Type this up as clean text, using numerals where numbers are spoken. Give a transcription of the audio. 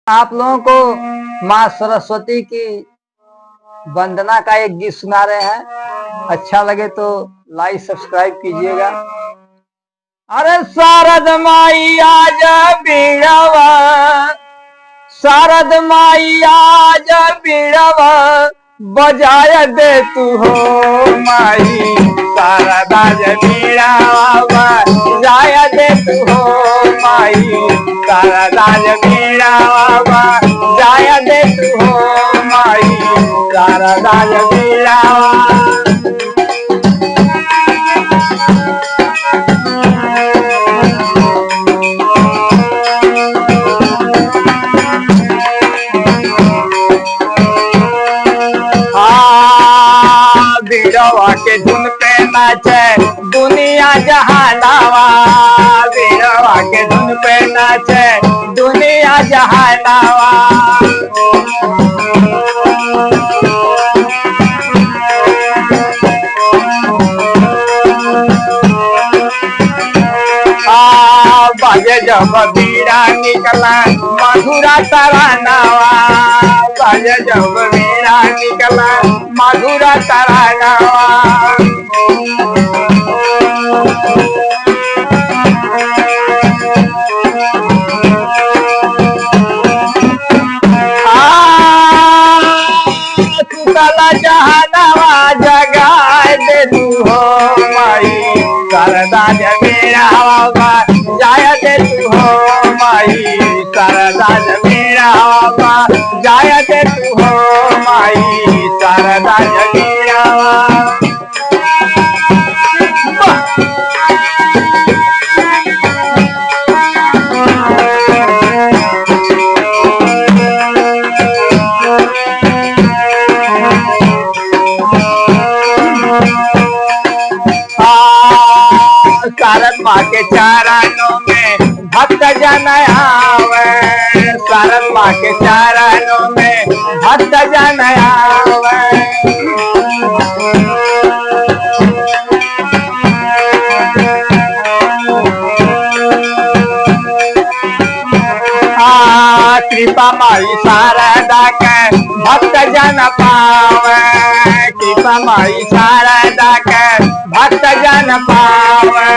आप लोगों को माँ सरस्वती की वंदना का एक गीत सुना रहे हैं। अच्छा लगे तो लाइक सब्सक्राइब कीजिएगा। अरे शारद माई आज बीड़वा, शारद माई आज बीड़वा बजाय दे तू हो माई। शारदा बीड़वा बजाय दे तू हो माई। शारदा बीड़वा बजाय दे तू हो माई। शारदा बीड़वा बीड़वा के धुन पे नाचे दुनिया जहानावा। बीड़वा के धुन पे नाचे दुनिया जहानावा। बाजे जब बीड़ा निकला मधुरा तरानावा। बाजे जब बीड़ा निकला मधुरा तरानावा। सुतला जहानावा जगाए दे तू हो माई। शारदा बीड़वा जाय दे तू हो माई। शारदा बीड़वा जाय दे तू हो माई। शारदा बीड़वा शारद माँ के चरणों में भक्त जन आवे। शारद माँ के चरणों में भक्त जन आवे। कृपा माई शारदा के भक्त जन पावे। कृपा माई शारदा के भक्त जन पावे।